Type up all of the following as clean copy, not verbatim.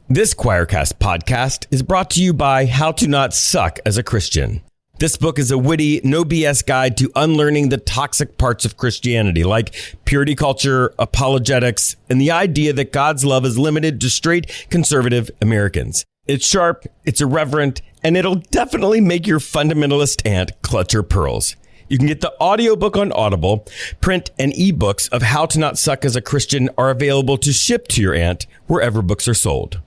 This Choircast podcast is brought to you by How to Not Suck as a Christian. This book is a witty, no BS guide to unlearning the toxic parts of Christianity, like purity culture, apologetics, and the idea that God's love is limited to straight conservative Americans. It's sharp, it's irreverent, and it'll definitely make your fundamentalist aunt clutch her pearls. You can get the audiobook on Audible. Print and ebooks of How to Not Suck as a Christian are available to ship to your aunt wherever books are sold.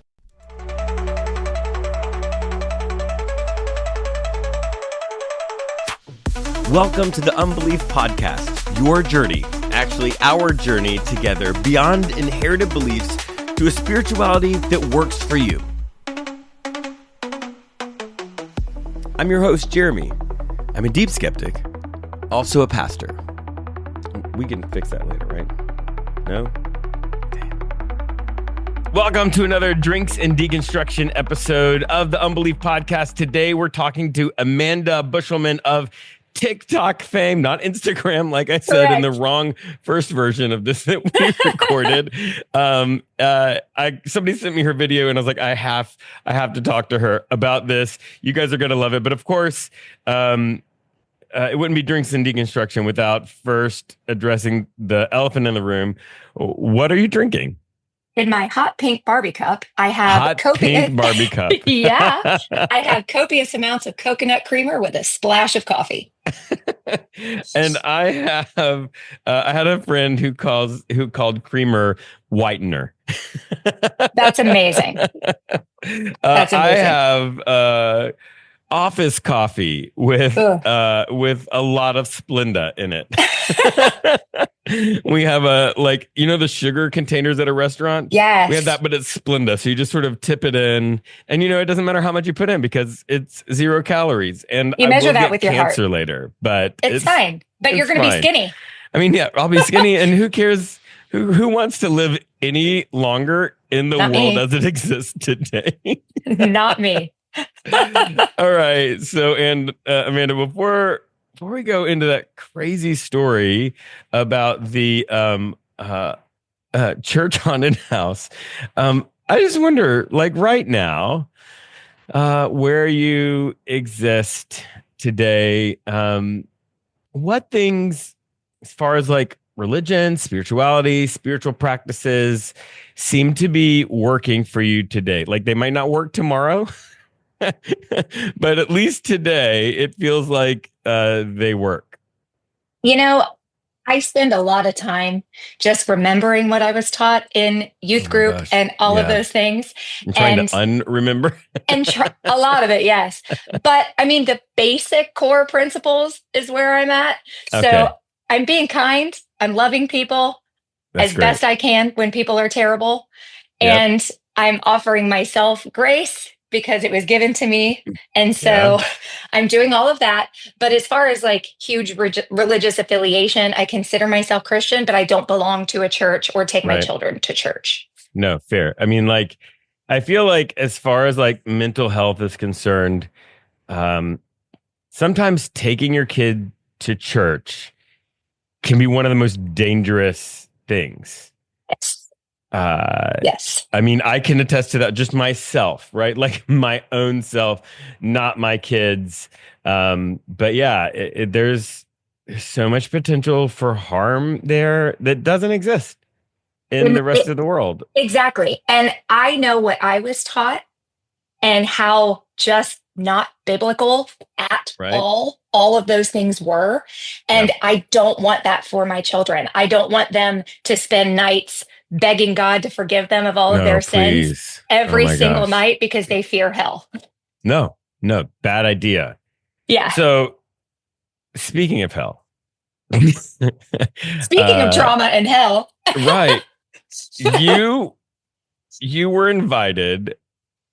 Welcome to the Unbelief Podcast, your journey, actually our journey together beyond inherited beliefs to a spirituality that works for you. I'm your host, Jeremy. I'm a deep skeptic, also a pastor. We can fix that later, right? No? Okay. Welcome to another Drinks and Deconstruction episode of the Unbelief Podcast. Today we're talking to Amanda Bushelman of TikTok fame, not Instagram, like I said. Correct. In the wrong first version of this that we recorded. Somebody sent me her video and I was like, I have to talk to her about this. You guys are going to love it. But of course, it wouldn't be Drinks and Deconstruction without first addressing the elephant in the room. What are you drinking? In my hot pink Barbie cup, I have pink Barbie cup. Yeah, I have copious amounts of coconut creamer with a splash of coffee. And I had a friend who called creamer whitener. That's amazing. That's amazing. I have office coffee with a lot of Splenda in it. We have the sugar containers at a restaurant. Yes. We have that, but it's Splenda. So you just sort of tip it in and it doesn't matter how much you put in because it's 0 calories. And you measure that with your heart later, but it's fine. But you're going to be skinny. I mean, yeah, I'll be skinny. And who cares? Who wants to live any longer in the world as it exists today? Not me. All right. So, and Amanda, before we go into that crazy story about the church haunted house, I just wonder, like right now, where you exist today, what things, as far as like religion, spirituality, spiritual practices, seem to be working for you today? Like they might not work tomorrow. But at least today, it feels like they work. I spend a lot of time just remembering what I was taught in youth group and all of those things. I'm trying to unremember. A lot of it, yes. But I mean, the basic core principles is where I'm at. Okay. So I'm being kind. I'm loving people as best I can when people are terrible. Yep. And I'm offering myself grace because it was given to me. And so I'm doing all of that. But as far as like huge religious affiliation, I consider myself Christian, but I don't belong to a church or take my children to church. No, fair. I mean, like, I feel like as far as like mental health is concerned, sometimes taking your kid to church can be one of the most dangerous things. Yes. Yes. I mean, I can attest to that just myself, right? Like my own self, not my kids. But yeah, there's so much potential for harm there that doesn't exist in the rest of the world. Exactly. And I know what I was taught and how just not biblical at all of those things were. And I don't want that for my children. I don't want them to spend nights begging God to forgive them of all of their sins every single night because they fear hell. No, bad idea. Yeah. So speaking of hell. Speaking of trauma and hell. Right. You were invited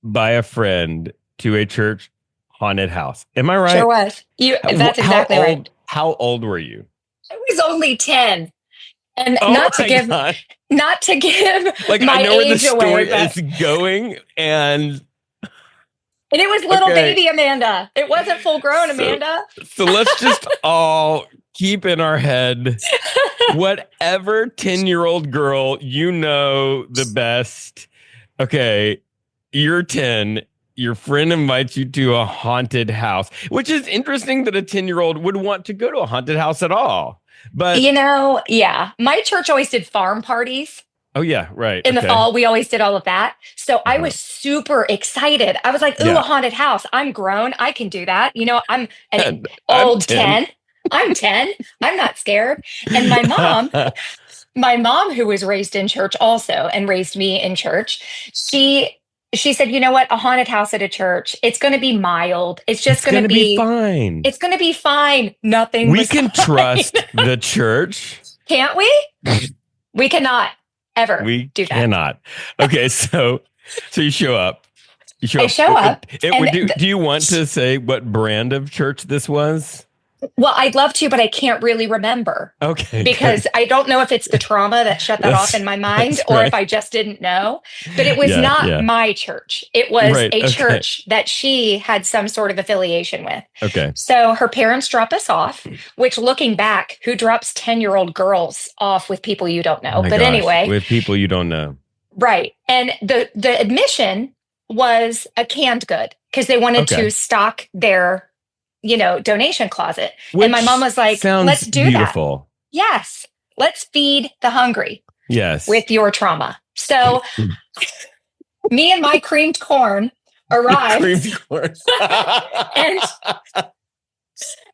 by a friend to a church haunted house. Am I right? Sure was. That's exactly right. How old were you? I was only 10. And not to give like my I know where the age story away, is going, and it was little baby Amanda. It wasn't full grown Amanda. So let's just all keep in our head whatever 10-year-old girl the best. Okay, you're 10. Your friend invites you to a haunted house, which is interesting that a 10-year-old would want to go to a haunted house at all. But yeah, my church always did farm parties. Oh, yeah, right. In the Okay. fall, we always did all of that. So I was super excited. I was like, ooh, a haunted house. I'm grown. I can do that. I'm an old 10. I'm 10. I'm not scared. And my mom, who was raised in church also and raised me in church, she said, you know what? A haunted house at a church, it's going to be mild. It's just going to be fine. It's going to be fine. Nothing. We can trust the church. Can't we? We cannot ever do that. Cannot. Okay. So you show up. I show up. Do you want to say what brand of church this was? Well, I'd love to, but I can't really remember. Okay. Because I don't know if it's the trauma that shut that off in my mind or if I just didn't know. But it was not my church. It was a church that she had some sort of affiliation with. Okay. So her parents drop us off, which looking back, who drops 10-year-old girls off with people you don't know? Anyway. With people you don't know. Right. And the admission was a canned good because they wanted to stock their donation closet. And my mom was like, let's do that. Yes. Let's feed the hungry. Yes. With your trauma. So me and my creamed corn arrived. and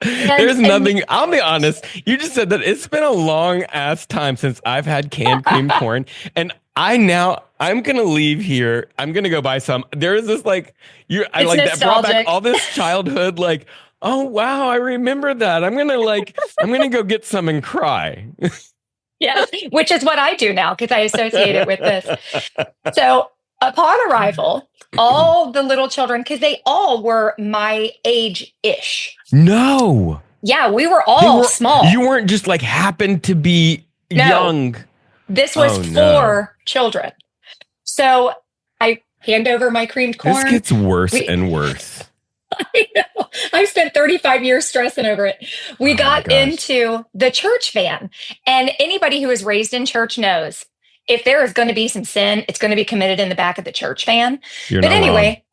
there's nothing, I'll be honest. You just said that it's been a long ass time since I've had canned creamed corn. And I'm going to leave here. I'm going to go buy some. There is this that brought back all this childhood, oh, wow, I remember that. I'm going to go get some and cry. Yeah, which is what I do now because I associate it with this. So upon arrival, all the little children, because they all were my age-ish. No. Yeah, we were all small. You weren't just happened to be young. This was for children. So I hand over my creamed corn. This gets worse and worse. I know. I've spent 35 years stressing over it. We got into the church van, and anybody who is raised in church knows if there is going to be some sin, it's going to be committed in the back of the church van. But anyway,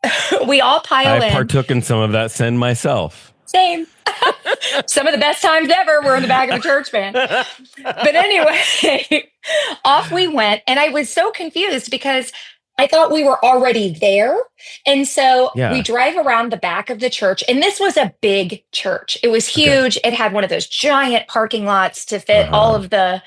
we all pile in. I partook in some of that sin myself. Same. Some of the best times ever were in the back of the church van. But anyway, off we went. And I was so confused because I thought we were already there. And so we drive around the back of the church. And this was a big church. It was huge. Okay. It had one of those giant parking lots to fit all of the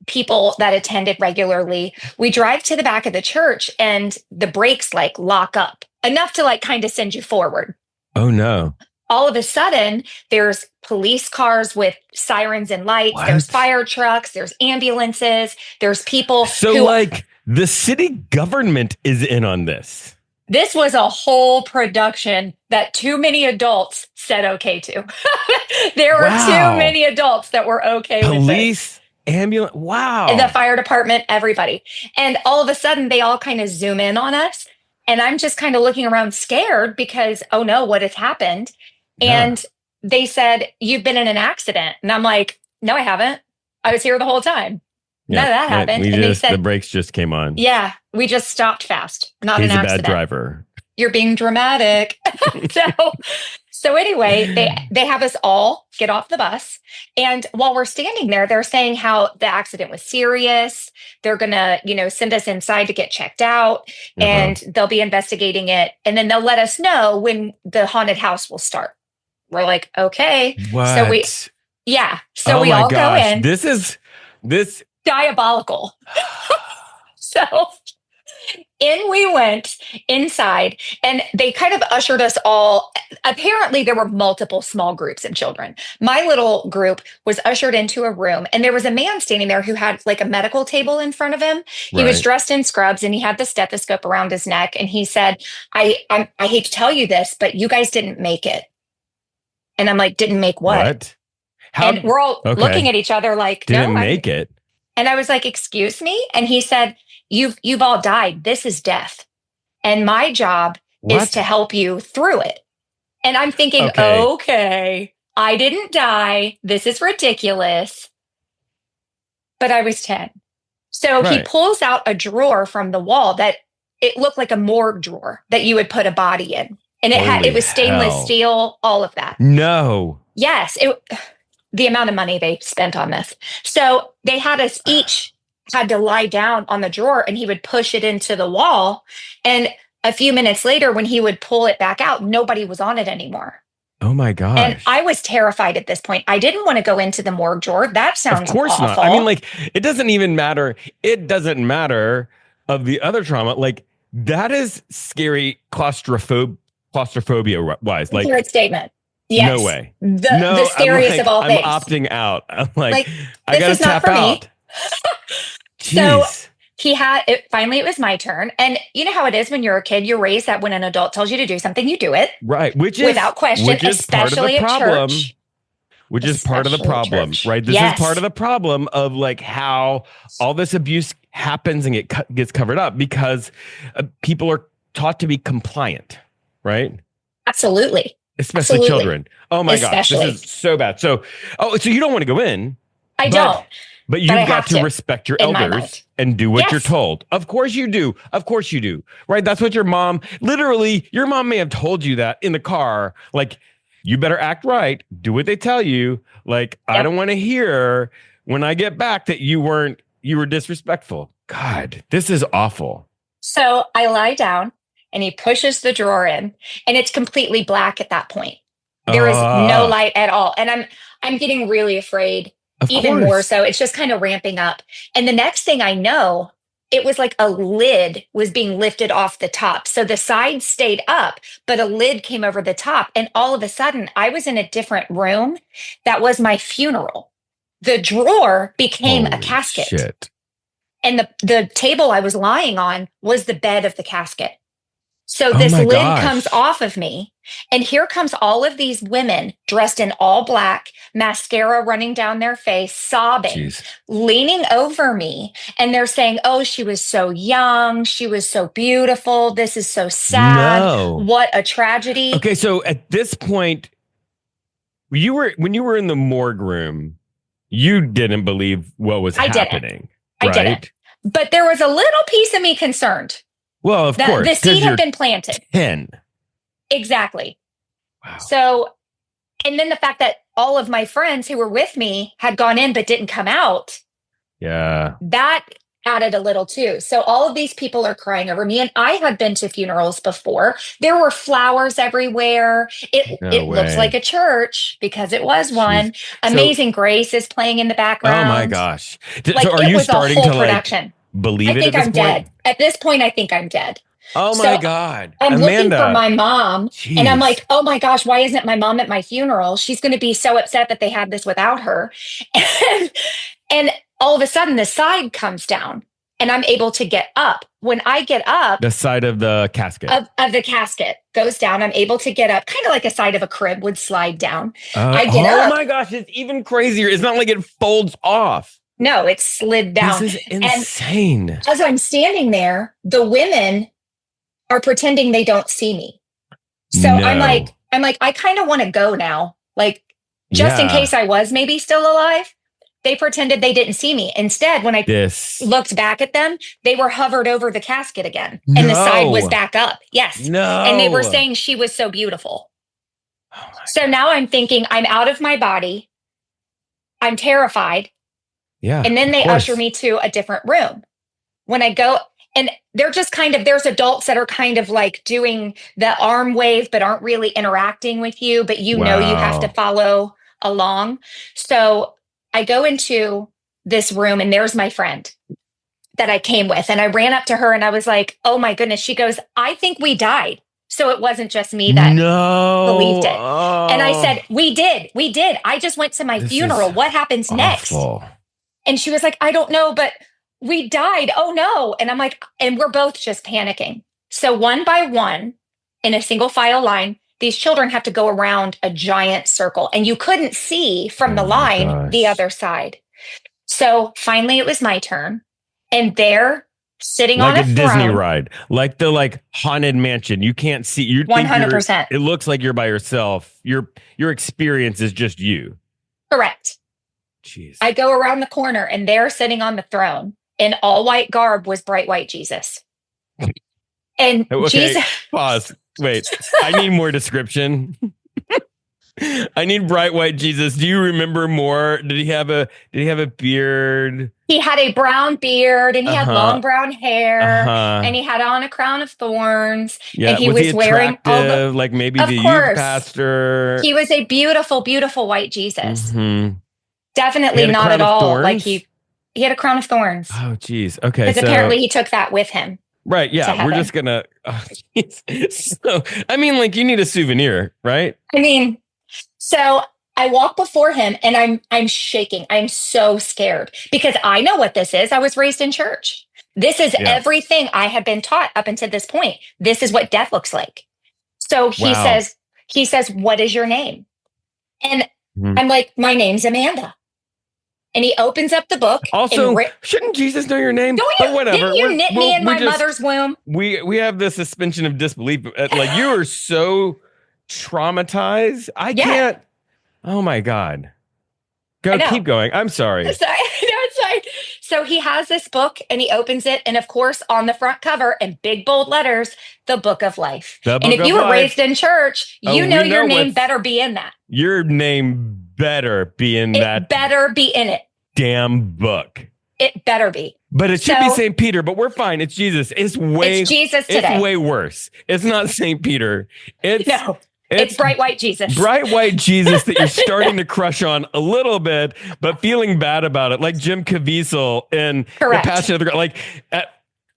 people that attended regularly. We drive to the back of the church and the brakes lock up enough to kind of send you forward. Oh, no. All of a sudden, there's police cars with sirens and lights. What? There's fire trucks. There's ambulances. There's people. So the city government is in on this. This was a whole production that too many adults said okay to. There were too many adults that were okay with this. Police, ambulance. Wow. And the fire department, everybody. And all of a sudden, they all kind of zoom in on us. And I'm just kind of looking around scared because, oh no, what has happened? And they said, you've been in an accident. And I'm like, no, I haven't. I was here the whole time. None of that happened. And they said, the brakes just came on. Yeah, we just stopped fast. Not an accident. He's a bad driver. You're being dramatic. So anyway, they have us all get off the bus. And while we're standing there, they're saying how the accident was serious. They're going to, send us inside to get checked out and they'll be investigating it. And then they'll let us know when the haunted house will start. We're like, okay. What? So we all go in. This is diabolical. So in we went inside and they kind of ushered us all. Apparently there were multiple small groups of children. My little group was ushered into a room and there was a man standing there who had a medical table in front of him. He was dressed in scrubs and he had the stethoscope around his neck. And he said, I hate to tell you this, but you guys didn't make it. And I'm like, didn't make what? And we're all looking at each other didn't make it. And I was like, excuse me? And he said, You've all died. This is death. And my job is to help you through it. And I'm thinking, okay, I didn't die. This is ridiculous. But I was 10. So he pulls out a drawer from the wall that it looked like a morgue drawer that you would put a body in. And it was stainless steel, all of that. No. Yes. The amount of money they spent on this. So they had us each had to lie down on the drawer, and he would push it into the wall. And a few minutes later, when he would pull it back out, nobody was on it anymore. Oh my gosh. And I was terrified at this point. I didn't want to go into the morgue drawer. That sounds Of course awful. not. I mean, like, it doesn't even matter. It doesn't matter of the other trauma. Like, that is scary claustrophobia wise. Like, great statement. Yes. No way. The scariest of all things. I'm opting out. I'm like I gotta tap out. So finally it was my turn. And you know how it is when you're a kid, you're raised that when an adult tells you to do something, you do it. Right. Without question, especially at church. Which is part of the problem, right? This is part of the problem of like how all this abuse happens and gets covered up because people are taught to be compliant, right? Absolutely. Especially children. Oh my gosh, this is so bad. So you don't want to go in. I don't. But you've got to respect your elders and do what you're told. Of course you do. Of course you do. Right? That's what your mom may have told you that in the car. Like, you better act right. Do what they tell you. Like, I don't want to hear when I get back that you were disrespectful. God, this is awful. So I lie down and he pushes the drawer in, and it's completely black at that point. There is no light at all. And I'm getting really afraid. Even more so. It's just kind of ramping up. And the next thing I know, it was like a lid was being lifted off the top. So the sides stayed up, but a lid came over the top. And all of a sudden, I was in a different room. That was my funeral. The drawer became a casket. Shit. And the table I was lying on was the bed of the casket. So this lid comes off of me, and here comes all of these women dressed in all black, mascara running down their face, sobbing, leaning over me. And they're saying, oh, she was so young. She was so beautiful. This is so sad. No. What a tragedy. Okay, so at this point, when you were in the morgue room, you didn't believe what was happening. I didn't. But there was a little piece of me concerned. Well, of course. The seed had been planted. 10. Exactly. Wow. So, and then the fact that all of my friends who were with me had gone in but didn't come out. Yeah. That added a little too. So all of these people are crying over me. And I had been to funerals before. There were flowers everywhere. It looks like a church because it was one. Amazing Grace is playing in the background. Oh my gosh. So are you starting to production. Believe it? I think I'm dead. At this point, I think I'm dead. Oh my God. I'm looking for my mom. Jeez. And I'm like, oh my gosh, why isn't my mom at my funeral? She's going to be so upset that they had this without her. And all of a sudden the side comes down and I'm able to get up. When I get up, the side of the casket of the casket goes down. I'm able to get up, kind of like a side of a crib would slide down. I get up. Oh my gosh, it's even crazier. It's not like it folds off. No, it's slid down. This is insane. And as I'm standing there, the women are pretending they don't see me. So I'm like, I kind of want to go now. Like, just in case I was maybe still alive. They pretended they didn't see me. Instead, when I looked back at them, they were hovered over the casket again. And the side was back up. Yes. No. And they were saying she was so beautiful. So now I'm thinking I'm out of my body. I'm terrified. Yeah. And then they usher me to a different room. When I go, and they're just there's adults that are kind of like doing the arm wave, but aren't really interacting with you, but you know you have to follow along. So I go into this room and there's my friend that I came with. And I ran up to her and I was like, oh my goodness. She goes, I think we died. So it wasn't just me that believed it. And I said, we did. I just went to my funeral. What happens next? And she was like, I don't know, but we died. Oh no. And I'm like, and we're both just panicking. So one by one in a single file line, these children have to go around a giant circle and you couldn't see from the line the other side. So finally it was my turn and they're sitting on a throne. Like a Disney ride, like the haunted mansion. You can't see. You 100%. It looks like you're by yourself. Your experience is just you. Correct. Jeez. I go around the corner and they're sitting on the throne. In all white garb was bright white Jesus. And Okay, Jesus, pause. Wait, I need more description. I need bright white Jesus. Do you remember more? Did he have a beard? he had a brown beard and he had long brown hair and he had on a crown of thorns. Yeah, and he was he wearing all the, attractive? Like maybe of the youth course, pastor? he was a beautiful, beautiful white Jesus. Mm-hmm. Definitely not at all thorns? like he had a crown of thorns. Oh, geez. Okay, because apparently he took that with him. Right. Yeah, we're just gonna. So, I mean, like, you need a souvenir, right? I mean, so I walk before him and I'm shaking. I'm so scared because I know what this is. I was raised in church. This is everything I had been taught up until this point. This is what death looks like. So he says, "What is your name?" And I'm like, "My name's Amanda." And he opens up the book. Also, shouldn't Jesus know your name? But whatever. Didn't you knit me in my mother's womb? We have the suspension of disbelief. Like, you are so traumatized. I can't. Oh my God. Keep going. I'm sorry. It's fine. So he has this book and he opens it. And of course, on the front cover in big bold letters, the book of life. And if you were raised in church, you know your name better be in that. Your name better be in that. It better be in it. Damn book. It better be. But it should be St. Peter, but we're fine. It's Jesus. It's Jesus today. It's way worse. It's not St. Peter. It's bright white Jesus. Bright white Jesus that you're starting to crush on a little bit, but feeling bad about it. Like Jim Caviezel in The Passion of the Christ. Like,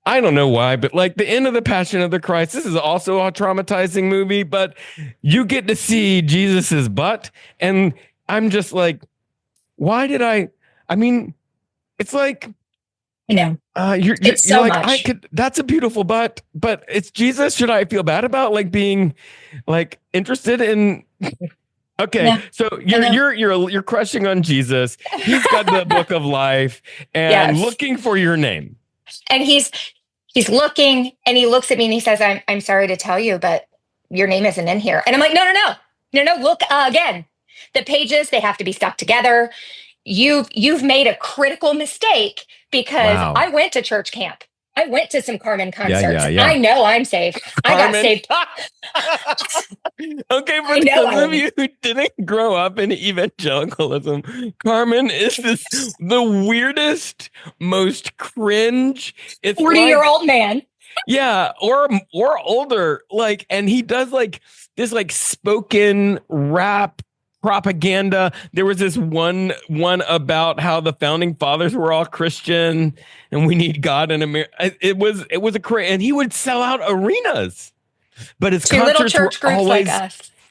I don't know why, but like the end of The Passion of the Christ, this is also a traumatizing movie, but you get to see Jesus's butt. And I'm just like, why did I mean, it's like, it's so like, much. That's a beautiful butt, but it's Jesus. Should I feel bad about like being like interested in? Okay, so you're crushing on Jesus. He's got the book of life and looking for your name. And he's looking and he looks at me and he says, I'm sorry to tell you, but your name isn't in here. And I'm like, no, look again. The pages, they have to be stuck together. You've made a critical mistake because I went to church camp. I went to some Carmen concerts. Yeah. I know I'm saved. Carmen. I got saved. Okay, for those of you who didn't grow up in evangelicalism, Carmen is the weirdest, most cringe. It's 40-year-old man. Yeah, or older. Like, and he does like this like spoken rap propaganda. There was this one about how the founding fathers were all Christian and we need God in America. It was and he would sell out arenas, but his concerts were always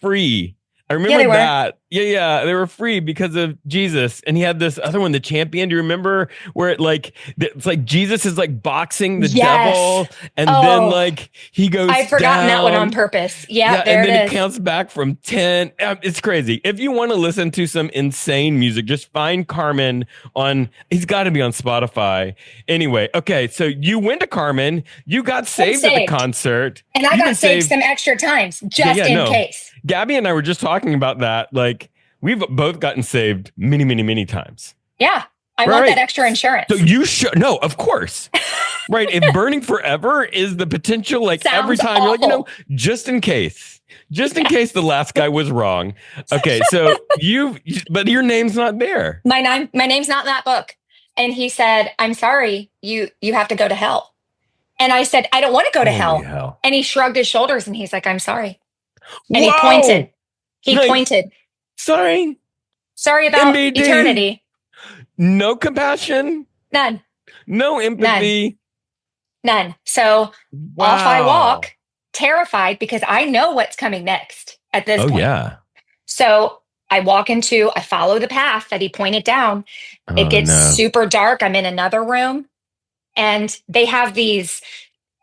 free. I remember that. Yeah, they were free because of Jesus. And he had this other one, The Champion. Do you remember where it's like Jesus is like boxing the devil, and then like he goes I've forgotten that one on purpose. Yeah, there and then it is. He counts back from 10. It's crazy. If you want to listen to some insane music, just find Carmen he's got to be on Spotify. Anyway, okay, so you went to Carmen, you got saved at the concert. And I got saved some extra times just in case. Gabby and I were just talking about that. Like, we've both gotten saved many, many, many times. Yeah. I want that extra insurance. So you should. No, of course. Right. If burning forever is the potential, like sounds every time awful. You're like, just in case the last guy was wrong. Okay. So but your name's not there. My name's not in that book. And he said, I'm sorry, you have to go to hell. And I said, I don't want to go to hell. And he shrugged his shoulders and he's like, I'm sorry. And he pointed. Pointed. Sorry about MBD. Eternity. No compassion. None. No empathy. None. So off I walk, terrified because I know what's coming next at this point. Yeah. So I follow the path that he pointed down. It gets super dark. I'm in another room and they have these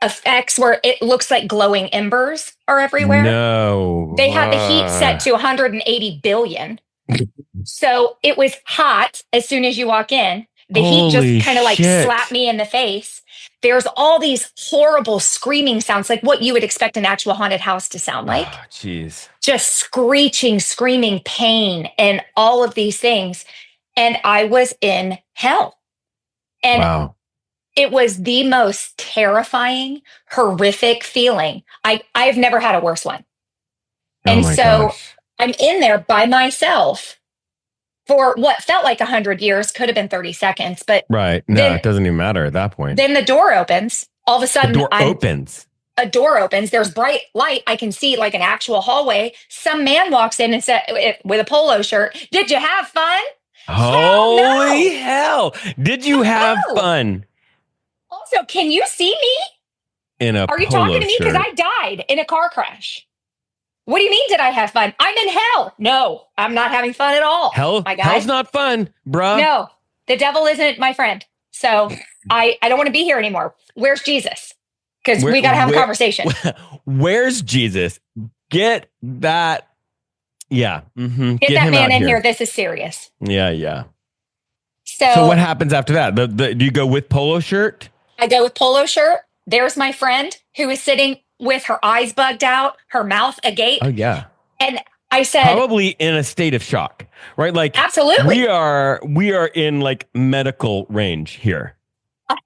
effects where it looks like glowing embers are everywhere. No. They had the heat set to 180 billion. So it was hot as soon as you walk in. The heat just kind of like slapped me in the face. There's all these horrible screaming sounds, like what you would expect an actual haunted house to sound like. Oh, jeez. Just screeching, screaming pain and all of these things. And I was in hell. And it was the most terrifying, horrific feeling. I've never had a worse one. And so gosh. I'm in there by myself for what felt like 100 years, could have been 30 seconds. But Right. No, it doesn't even matter at that point. Then the door opens. All of a sudden, opens. A door opens. There's bright light. I can see like an actual hallway. Some man walks in and said, with a polo shirt, "Did you have fun?" Holy hell. Did you have fun? Also, can you see me? In a Are you talking to me? Because I died in a car crash. What do you mean, did I have fun? I'm in hell. No, I'm not having fun at all. Hell's not fun, bruh. No, the devil isn't my friend. So I don't want to be here anymore. Where's Jesus? Because we got to have a conversation. Where's Jesus? Get that. Yeah. Mm-hmm. Get that man in here. This is serious. Yeah. So what happens after that? Do you go with polo shirt? I go with polo shirt. There's my friend who is sitting with her eyes bugged out, her mouth agape. Oh, yeah. And I said, probably in a state of shock, right? Like, absolutely. We are in like medical range here.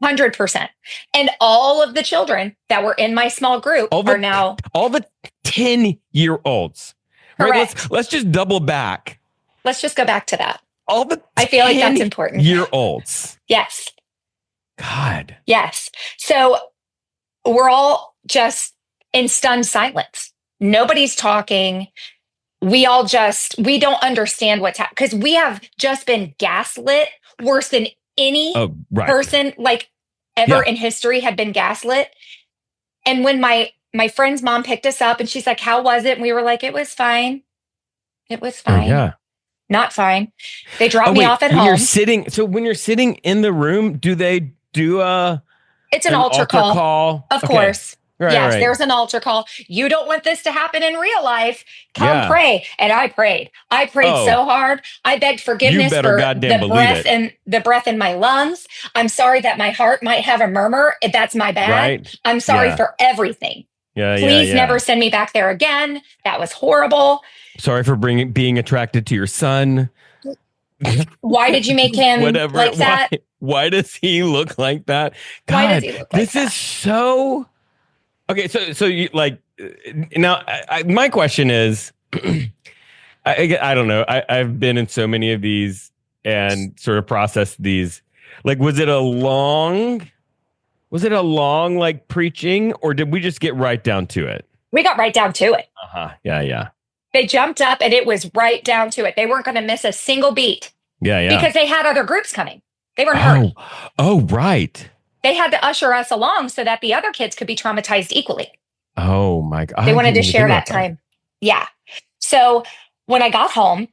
100%. And all of the children that were in my small group are now all the 10-year-olds. Right? Let's just double back. Let's just go back to that. All the I feel like that's important. Year-olds. Yes. God. Yes. So we're all just in stunned silence. Nobody's talking. We don't understand what's happening because we have just been gaslit worse than any person like ever in history had been gaslit. And when my friend's mom picked us up and she's like, "How was it?" And we were like, "It was fine. It was fine." Oh, yeah. Not fine. They dropped me off at home. When you're sitting in the room, do they do it's an altar call. Of course. Right. There's an altar call. You don't want this to happen in real life. Come pray. And I prayed. So hard. I begged forgiveness for the breath in my lungs. I'm sorry that my heart might have a murmur. That's my bad. Right. I'm sorry for everything. Please never send me back there again. That was horrible. Sorry for being attracted to your son. Why did you make him like that? Why does he look like that? God, why does he look like this is so... Okay, so you like now. My question is, I don't know. I've been in so many of these and sort of processed these. Like, was it a long like preaching, or did we just get right down to it? We got right down to it. Yeah. They jumped up, and it was right down to it. They weren't going to miss a single beat. Yeah. Because they had other groups coming. They were in a hurry. Oh, right. They had to usher us along so that the other kids could be traumatized equally. Oh, my God. They wanted to share that time. Yeah. So when I got home,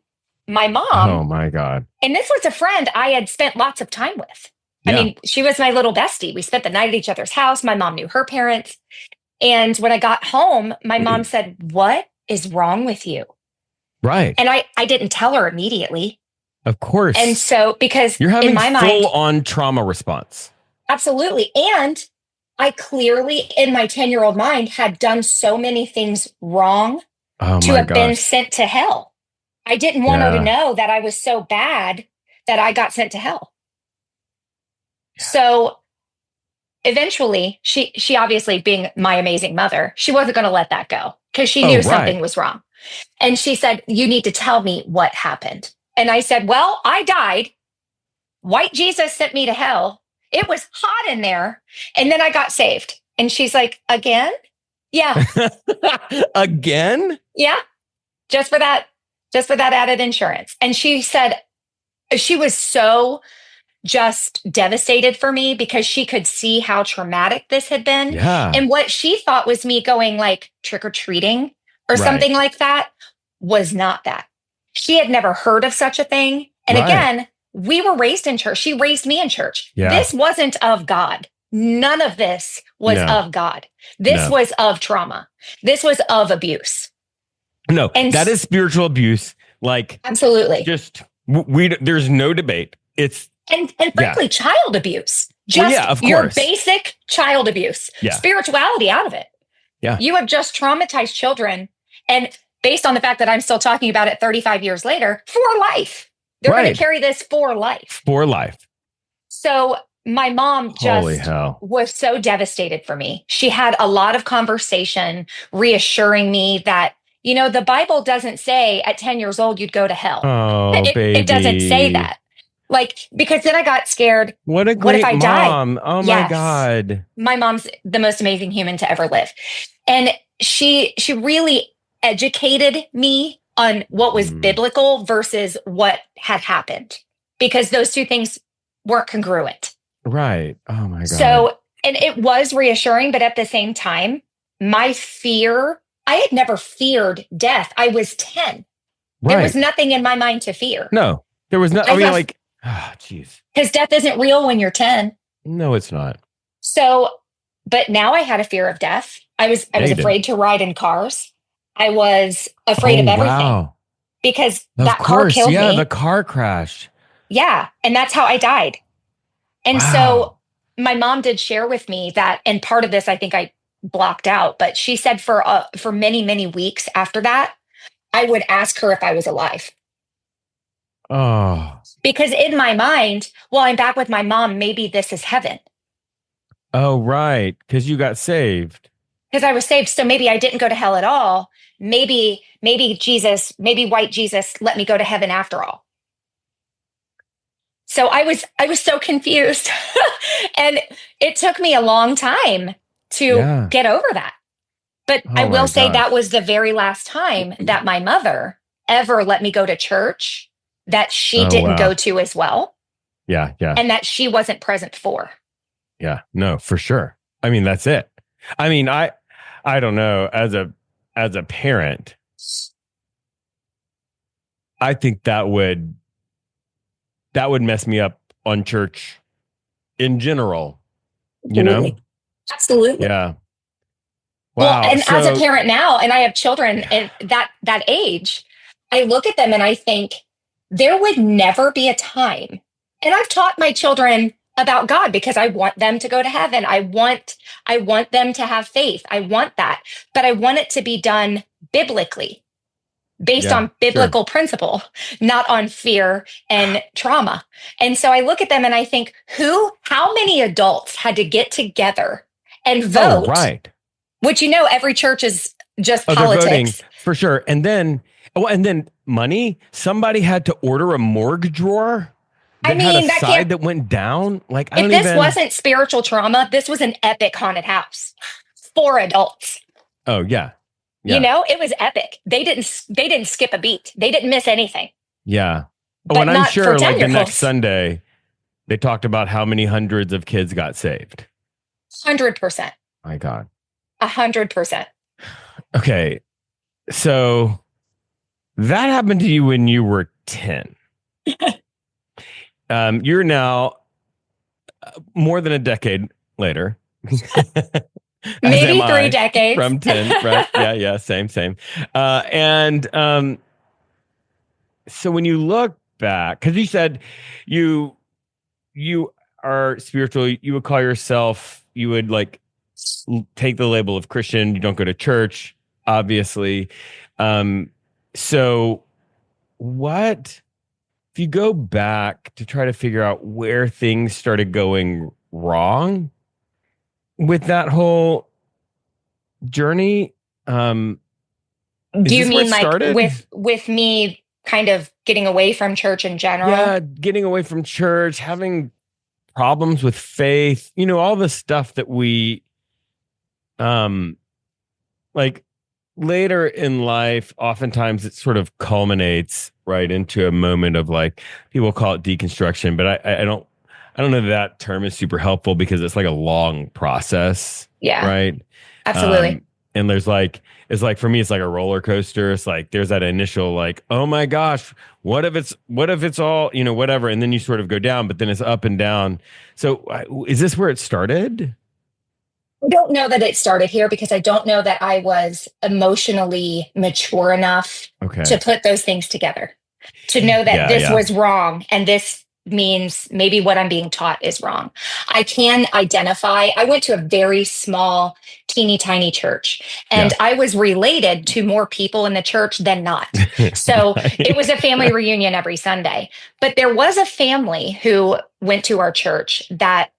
my mom. Oh, my God. And this was a friend I had spent lots of time with. I mean, she was my little bestie. We spent the night at each other's house. My mom knew her parents. And when I got home, my mom said, "What is wrong with you?" Right. And I didn't tell her immediately. Of course. And so, because you're having in my mind, full-on trauma response. Absolutely. And I clearly, in my 10-year-old mind, had done so many things wrong to have been sent to hell. I didn't want her to know that I was so bad that I got sent to hell. So eventually, she obviously, being my amazing mother, she wasn't going to let that go because she knew something was wrong. And she said, "You need to tell me what happened." And I said, "Well, I died. White Jesus sent me to hell. It was hot in there. And then I got saved." And she's like, "Again?" "Yeah." Again? "Yeah. Just for that added insurance." And she said, she was so just devastated for me because she could see how traumatic this had been. Yeah. And what she thought was me going like trick-or-treating or something like that was not that. She had never heard of such a thing. And again, we were raised in church. She raised me in church. Yeah. This wasn't of God. None of this was of God. This was of trauma. This was of abuse. No, and that is spiritual abuse. Like, absolutely. Just there's no debate. It's and frankly, child abuse. Just of your course. Basic child abuse. Yeah. Spirituality out of it. Yeah. You have just traumatized children. And based on the fact that I'm still talking about it 35 years later, for life. They're going to carry this for life. For life. So my mom Holy just hell. was so devastated for me. She had a lot of conversation reassuring me that, the Bible doesn't say at 10 years old you'd go to hell. Oh, It doesn't say baby. that. Because then I got scared. What a What if great I die? mom. Oh my Yes. God. My mom's the most amazing human to ever live. And she really educated me on what was biblical versus what had happened, because those two things weren't congruent. Right. Oh my God. So, and it was reassuring, but at the same time, my fear, I had never feared death. I was 10. Right. There was nothing in my mind to fear. No, there was no, jeez. Because death isn't real when you're 10. No, it's not. So, but now I had a fear of death. I was afraid to ride in cars. I was afraid of everything. Wow. Because that car killed me. Yeah, the car crashed. Yeah, and that's how I died. And so my mom did share with me that, and part of this I think I blocked out, but she said for many, many weeks after that, I would ask her if I was alive. Oh. Because in my mind, well, I'm back with my mom. Maybe this is heaven. Oh, right. Because you got saved. Because I was saved. So maybe I didn't go to hell at all. Maybe white Jesus let me go to heaven after all. So I was so confused. And it took me a long time to get over that. But I will say that was the very last time that my mother ever let me go to church that she didn't go to as well. Yeah, yeah. And that she wasn't present for. Yeah, no, for sure. I mean, that's it. I mean, I don't know, as a parent, I think that would mess me up on church in general. Absolutely. Absolutely. Yeah. Wow. Well, and as a parent now, and I have children at that age, I look at them and I think there would never be a time. And I've taught my children about God because I want them to go to heaven. I want them to have faith. I want that, but I want it to be done biblically, based on biblical principle, not on fear and trauma. And so I look at them and I think, how many adults had to get together and vote? Oh, right. Which, every church is just politics. They're voting, for sure. And then money. Somebody had to order a morgue drawer. Had a side that went down. If this wasn't spiritual trauma, this was an epic haunted house for adults. Oh yeah. It was epic. They didn't skip a beat. They didn't miss anything. Yeah. And I'm sure the next Sunday, they talked about how many hundreds of kids got saved. 100%. My God. 100%. Okay. So that happened to you when you were 10. You're now more than a decade later. Maybe 3 decades. From 10, right? Yeah, same. So when you look back, because you said you are spiritual, you would call yourself, you would take the label of Christian, you don't go to church, obviously. So what... If you go back to try to figure out where things started going wrong with that whole journey, do you mean with me kind of getting away from church in general? Yeah, getting away from church, having problems with faith, all the stuff that we later in life, oftentimes it sort of culminates right into a moment of people call it deconstruction, but I don't know that term is super helpful because it's a long process. Yeah. Right. Absolutely. And there's it's for me, it's like a roller coaster. It's there's that initial oh my gosh, what if it's all, whatever. And then you sort of go down, but then it's up and down. So is this where it started? I don't know that it started here because I don't know that I was emotionally mature enough to put those things together, to know that this was wrong and this means maybe what I'm being taught is wrong. I can identify. I went to a very small, teeny tiny church, and I was related to more people in the church than not. So it was a family reunion every Sunday. But there was a family who went to our church that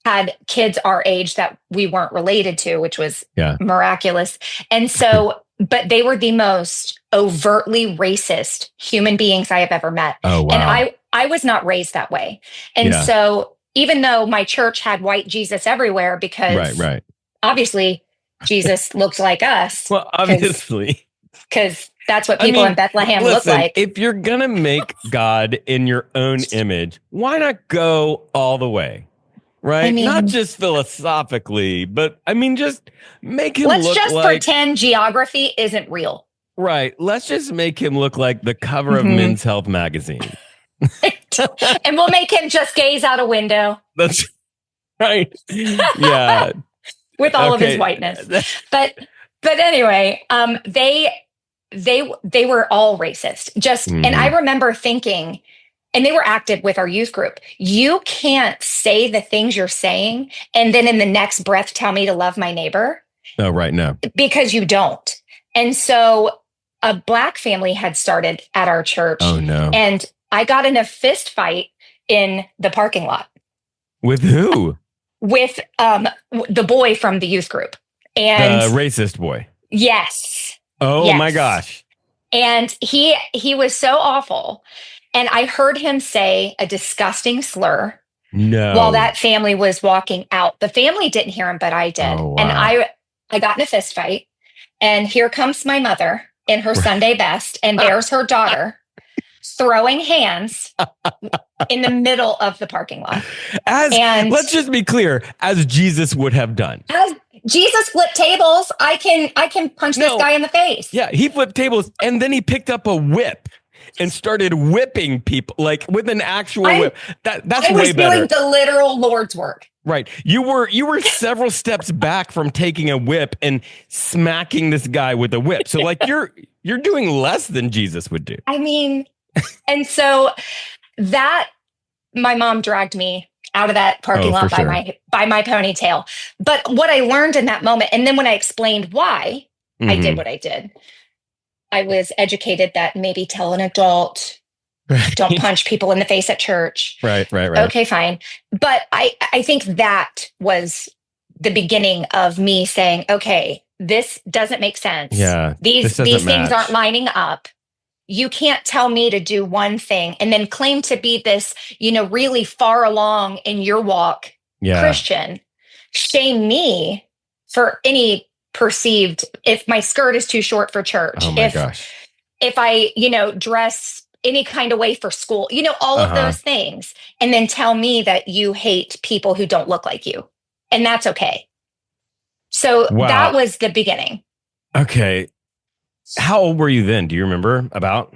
had kids our age that we weren't related to, which was Yeah. miraculous. And so, but they were the most overtly racist human beings I have ever met. Oh, wow. And I was not raised that way. And Yeah. so even though my church had white Jesus everywhere, because Right. obviously Jesus looked like us. Well, obviously. Because that's what people in Bethlehem look like. If you're going to make God in your own image, why not go all the way? Right? I mean, not just philosophically, but I mean, just make him let's look just like... pretend geography isn't real. Right. Let's just make him look like the cover of Men's Health magazine. And we'll make him just gaze out a window. That's right. Yeah. With all of his whiteness. But anyway, they were all racist. And I remember thinking, and they were active with our youth group, you can't say the things you're saying and then in the next breath tell me to love my neighbor. Oh, right. No. Because you don't. And so a Black family had started at our church. Oh, no. And I got in a fist fight in the parking lot. With who? With the boy from the youth group. And the racist boy. Yes. Oh, yes. My gosh. And he was so awful. And I heard him say a disgusting slur. No. While that family was walking out. The family didn't hear him, but I did. Oh, wow. And I got in a fist fight. And here comes my mother in her Sunday best. And there's her daughter throwing hands in the middle of the parking lot. Let's just be clear, as Jesus would have done. As Jesus flipped tables, I can punch this guy in the face. Yeah, he flipped tables and then he picked up a whip and started whipping people like with an actual whip. That's way better. I was doing the literal Lord's work. Right. You were several steps back from taking a whip and smacking this guy with a whip. So like you're doing less than Jesus would do. I mean, and so that my mom dragged me out of that parking lot by my ponytail. But what I learned in that moment, and then when I explained why I did what I did, I was educated that maybe tell an adult, don't punch people in the face at church. Right. Okay, fine. But I think that was the beginning of me saying, okay, this doesn't make sense. Yeah. These things aren't lining up. You can't tell me to do one thing and then claim to be this, really far along in your walk Christian. Shame me for any perceived, if my skirt is too short for church, oh my gosh. If I, dress any kind of way for school, all of those things, and then tell me that you hate people who don't look like you. And that's okay. So that was the beginning. Okay. How old were you then? Do you remember about?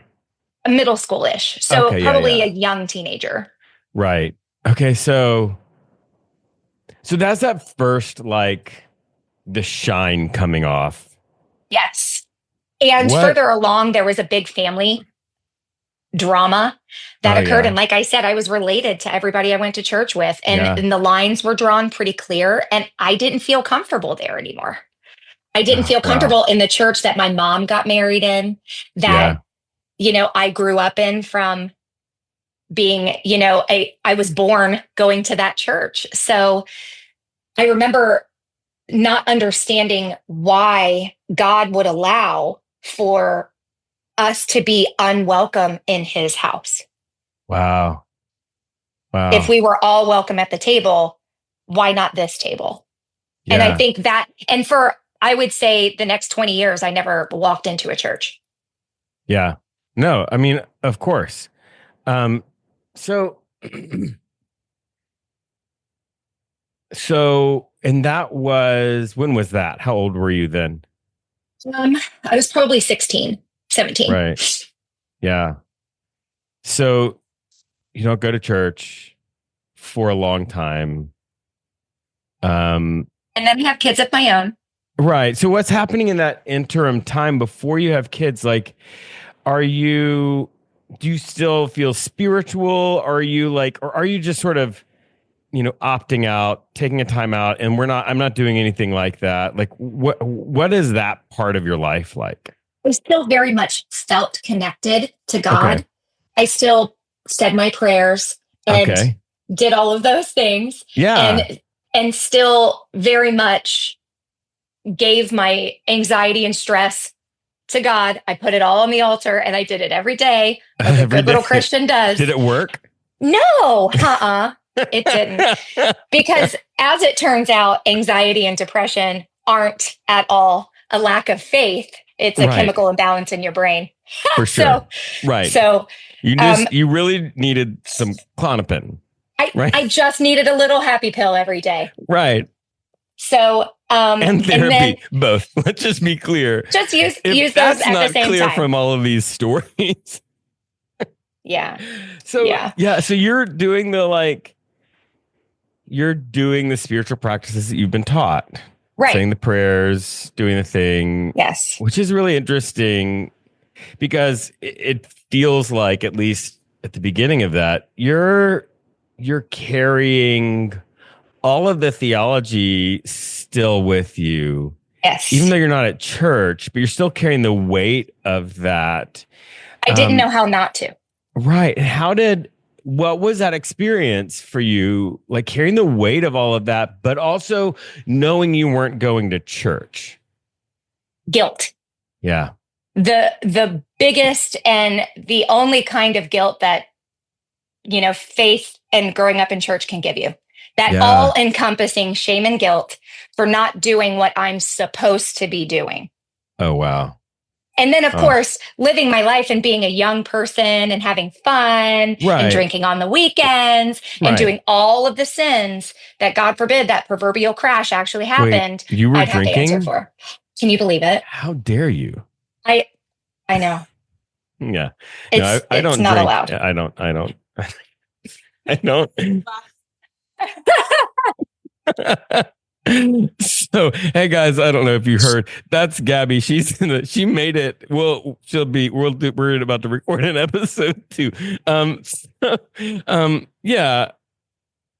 Middle school-ish. So probably a young teenager. Right. Okay. So that's that first, like the shine coming off. Yes. And further along, there was a big family drama that occurred. Yeah. And like I said, I was related to everybody I went to church with, and the lines were drawn pretty clear, and I didn't feel comfortable there anymore. I didn't feel comfortable in the church that my mom got married in, that, I grew up in, from being, I was born going to that church. So I remember not understanding why God would allow for us to be unwelcome in his house. Wow. If we were all welcome at the table, why not this table? Yeah. And I think that, and for, I would say the next 20 years, I never walked into a church. Yeah. No, I mean, of course. So, and that was, when was that? How old were you then? I was probably 16, 17. Right. Yeah. So you don't go to church for a long time. And then have kids of my own. Right. So what's happening in that interim time before you have kids? Like, do you still feel spiritual? Are you like, or are you just sort of, opting out, taking a time out, and I'm not doing anything like that? Like, what is that part of your life like? I still very much felt connected to God. Okay. I still said my prayers and did all of those things. Yeah. And and still very much gave my anxiety and stress to God. I put it all on the altar and I did it every day, like a good little Christian does. Did it work? No, it didn't. Because as it turns out, anxiety and depression aren't at all a lack of faith. It's a chemical imbalance in your brain. For sure. So you really needed some Klonopin. I just needed a little happy pill every day. Right. So and therapy, both. Let's just be clear. Just use those at the same time. That's not clear from all of these stories. Yeah. So so you're doing the spiritual practices that you've been taught. Right. Saying the prayers, doing the thing. Yes. Which is really interesting because it feels like, at least at the beginning of that, you're carrying all of the theology still with you. Yes. Even though you're not at church, but you're still carrying the weight of that. I didn't know how not to. Right. What was that experience for you? Like carrying the weight of all of that, but also knowing you weren't going to church. Guilt. Yeah. The biggest and the only kind of guilt that, faith and growing up in church can give you. That all encompassing shame and guilt for not doing what I'm supposed to be doing. Oh, wow. And then, of course, living my life and being a young person and having fun and drinking on the weekends and doing all of the sins that, God forbid, that proverbial crash actually happened. Wait, you were I'd drinking? have to answer for. Can you believe it? How dare you? I know. Yeah. I don't not drink. Allowed. I don't. I don't. So, hey guys, I don't know if you heard. That's Gabby. She made it. We're about to record an episode 2. Yeah.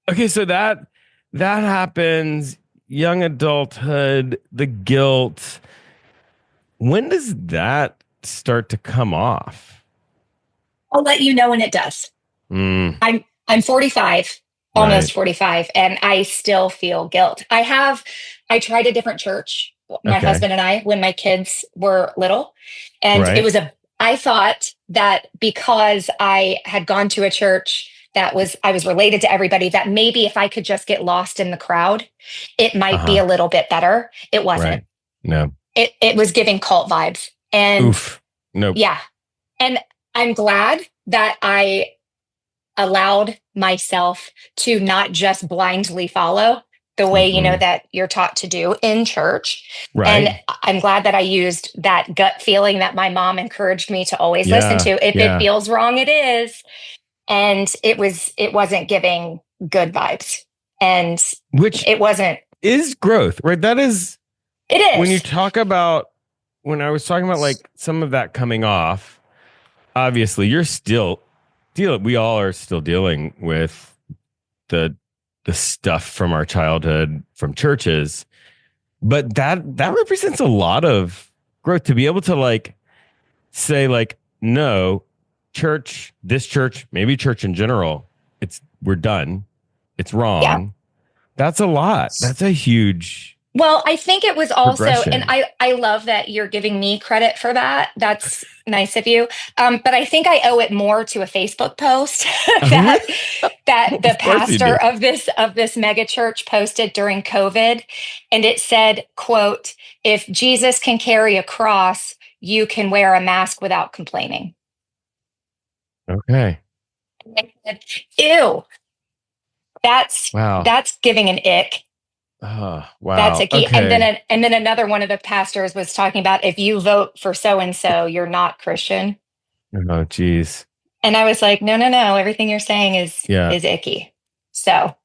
Okay, so that happens. Young adulthood, the guilt. When does that start to come off? I'll let you know when it does. I'm 45. Almost 45, and I still feel guilt. I tried a different church, my husband and I, when my kids were little. And I thought that because I had gone to a church I was related to everybody, that maybe if I could just get lost in the crowd, it might be a little bit better. It wasn't. Right. No. It was giving cult vibes. And oof. Nope. Yeah. And I'm glad that I allowed myself to not just blindly follow the way, that you're taught to do in church. Right. And I'm glad that I used that gut feeling that my mom encouraged me to always listen to. If it feels wrong, it is. And it wasn't giving good vibes. And it wasn't. Is growth, right? It is. When you when I was talking about like some of that coming off, obviously you're still we all are still dealing with the stuff from our childhood, from churches, but that represents a lot of growth to be able to say no, church, this church, maybe church in general, we're done. It's wrong. Yeah. That's a lot. That's a huge. Well, I think it was also, and I love that you're giving me credit for that. That's nice of you. But I think I owe it more to a Facebook post that the pastor of this mega church posted during COVID. And it said, quote, "If Jesus can carry a cross, you can wear a mask without complaining." Okay. Ew. That's giving an ick. Oh, wow. That's a key. Okay. And then another one of the pastors was talking about, if you vote for so-and-so, you're not Christian. Oh, geez. And I was like, no. Everything you're saying is icky. So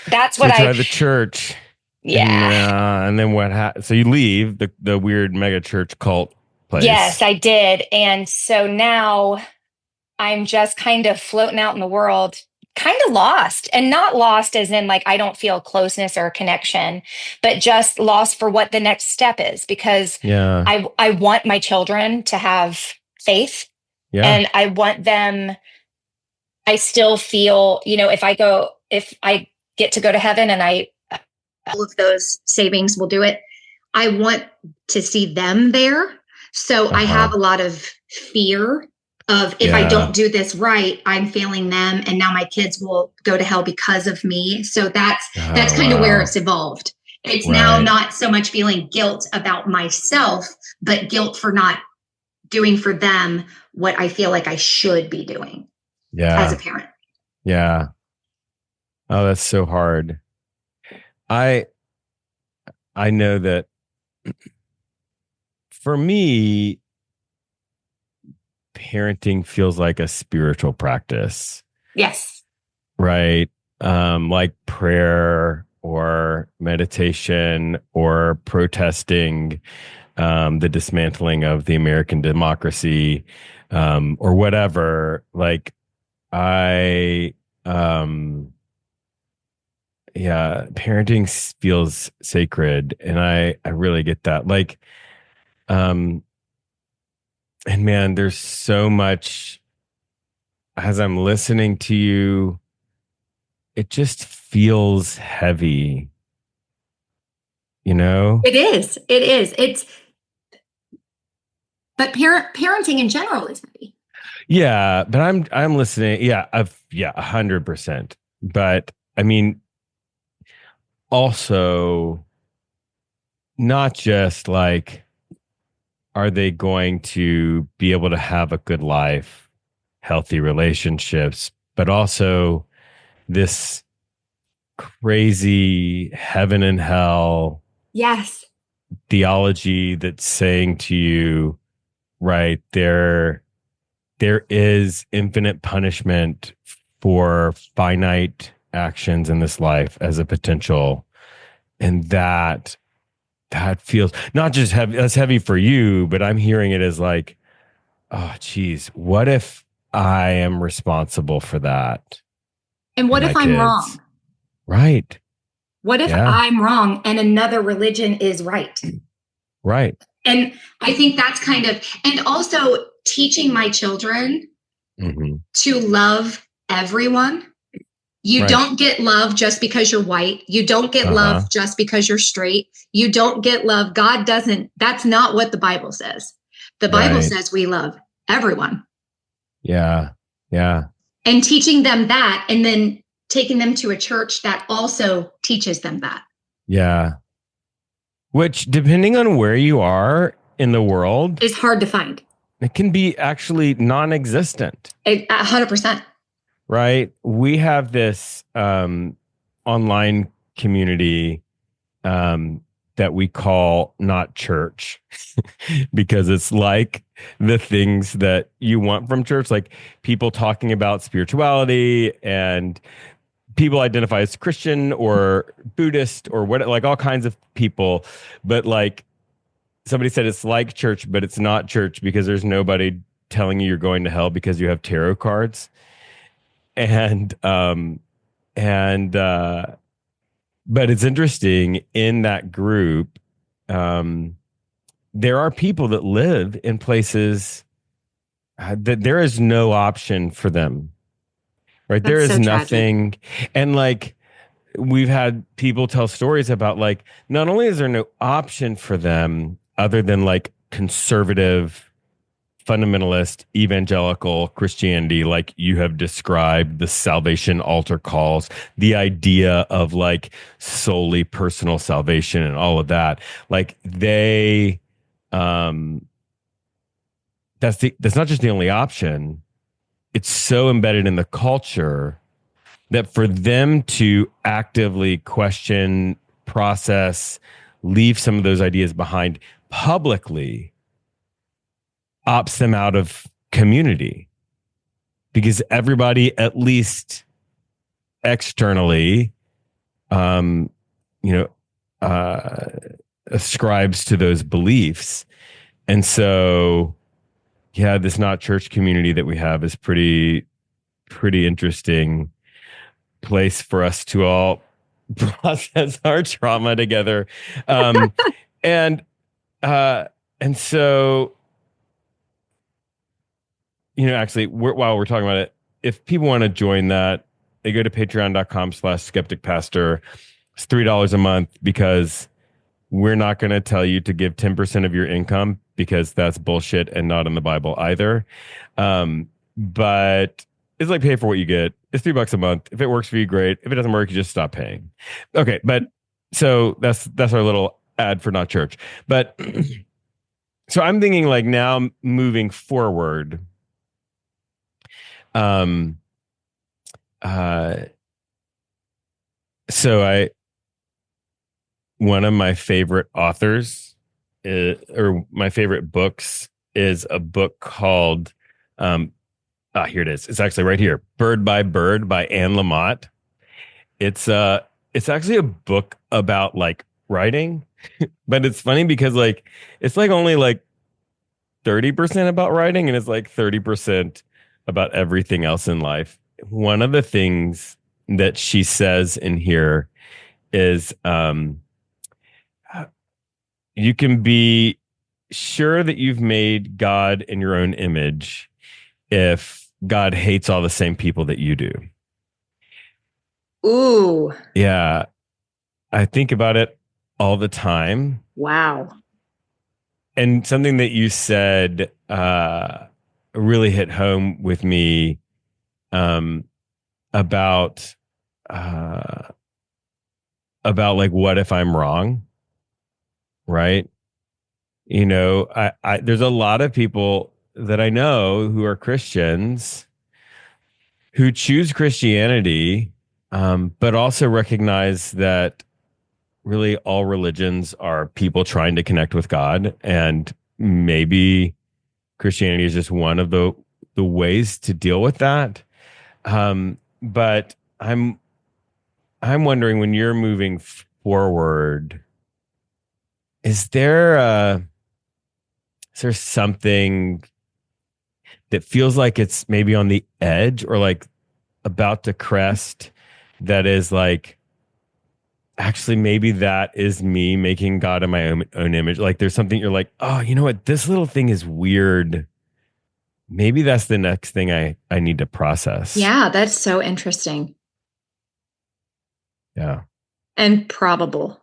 that's what I tried the church. Yeah. And then what happened? So you leave the weird mega church cult place. Yes, I did. And so now I'm just kind of floating out in the world, kind of lost, and not lost as in I don't feel closeness or connection, but just lost for what the next step is, because I want my children to have faith, and I want them. I still feel, if I get to go to heaven and I all of those savings will do it. I want to see them there. So I have a lot of fear of if I don't do this right, I'm failing them. And now my kids will go to hell because of me. So that's kind of where it's evolved. It's now not so much feeling guilt about myself, but guilt for not doing for them what I feel like I should be doing as a parent. Yeah. Oh, that's so hard. I know that for me, parenting feels like a spiritual practice. Yes. Right. Like prayer or meditation or protesting the dismantling of the American democracy or whatever. Like parenting feels sacred, and I really get that. Like, and man, there's so much as I'm listening to you, it just feels heavy. You know? It is. But parenting in general is heavy. Yeah, but I'm listening. Yeah, 100%. But I mean, also not just like, are they going to be able to have a good life, healthy relationships, but also this crazy heaven and hell theology that's saying to you, right, there is infinite punishment for finite actions in this life as a potential. And that feels not just heavy, that's heavy for you, but I'm hearing it as like, oh, geez, what if I am responsible for that? And what if I'm wrong? Right. What if I'm wrong and another religion is right? Right. And I think that's kind of, and also teaching my children to love everyone. You don't get love just because you're white. You don't get love just because you're straight. You don't get love. God doesn't, that's not what the Bible says. The Bible says we love everyone. Yeah. Yeah. And teaching them that, and then taking them to a church that also teaches them that. Yeah. Which, depending on where you are in the world, is hard to find. It can be actually non-existent. 100%. Right. We have this online community that we call Not Church because it's like the things that you want from church, like people talking about spirituality, and people identify as Christian or Buddhist or what, like all kinds of people. But like somebody said, it's like church, but it's not church because there's nobody telling you you're going to hell because you have tarot cards. But it's interesting in that group, there are people that live in places that there is no option for them, right? That's there is so nothing. Tragic. And like, we've had people tell stories about like, not only is there no option for them other than like conservative, fundamentalist, evangelical Christianity, like you have described, the salvation altar calls, the idea of like solely personal salvation and all of that. Like they, that's not just the only option. It's so embedded in the culture that for them to actively question, process, leave some of those ideas behind publicly opts them out of community, because everybody, at least externally, ascribes to those beliefs. And so, yeah, this Not Church community that we have is pretty interesting place for us to all process our trauma together. And so, actually, while we're talking about it, if people want to join that, they go to patreon.com/skepticpastor. It's $3 a month because we're not going to tell you to give 10% of your income because that's bullshit and not in the Bible either. But it's like pay for what you get. It's $3 a month. If it works for you, great. If it doesn't work, you just stop paying. Okay, but so that's our little ad for Not Church. But so I'm thinking like now moving forward. So one of my favorite authors or my favorite books is a book called here it is. It's actually right here. Bird by Bird by Anne Lamott. It's actually a book about like writing, but it's funny because like it's like only like 30% about writing and it's like 30% about everything else in life. One of the things that she says in here is you can be sure that you've made God in your own image if God hates all the same people that you do. Ooh. Yeah. I think about it all the time. Wow. And something that you said really hit home with me about like, what if I'm wrong? Right. You know, I there's a lot of people that I know who are Christians who choose Christianity, but also recognize that really all religions are people trying to connect with God. And maybe Christianity is just one of the ways to deal with that. But I'm wondering, when you're moving forward, is there something that feels like it's maybe on the edge or like about to crest that is like, actually, maybe that is me making God in my own image? Like there's something you're like, oh, you know what? This little thing is weird. Maybe that's the next thing I need to process. Yeah, that's so interesting. Yeah. And probable.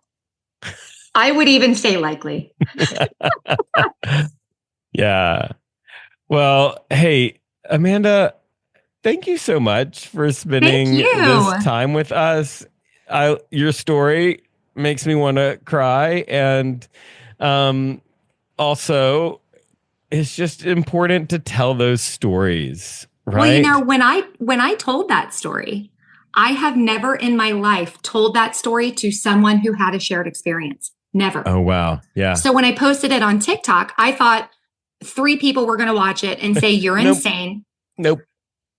I would even say likely. Yeah. Well, hey, Amanda, thank you so much for spending this time with us. Your story makes me want to cry. And also, it's just important to tell those stories, right? Well, you know, when I told that story, I have never in my life told that story to someone who had a shared experience. Never. Oh, wow. Yeah. So when I posted it on TikTok, I thought 3 people were going to watch it and say, you're insane. Nope.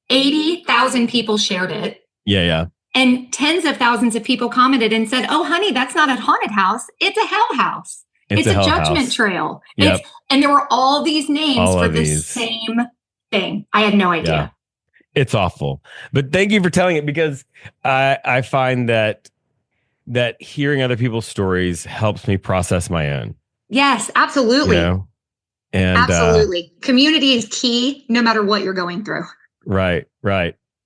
80,000 people shared it. Yeah. And tens of thousands of people commented and said, oh, honey, that's not a haunted house. It's a hell house. It's a judgment trail. Yep. And there were all these names for the same thing. I had no idea. Yeah. It's awful. But thank you for telling it, because I find that hearing other people's stories helps me process my own. Yes, absolutely. You know? And absolutely. Community is key no matter what you're going through. Right.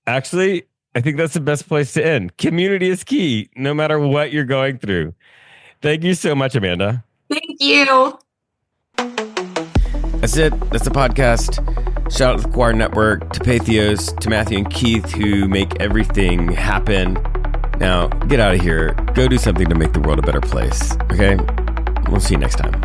Actually, I think that's the best place to end. Community is key no matter what you're going through. Thank you so much, Amanda. Thank you. That's it. That's the podcast. Shout out to the Choir Network, to Patheos, to Matthew and Keith, who make everything happen. Now, get out of here. Go do something to make the world a better place. Okay? We'll see you next time.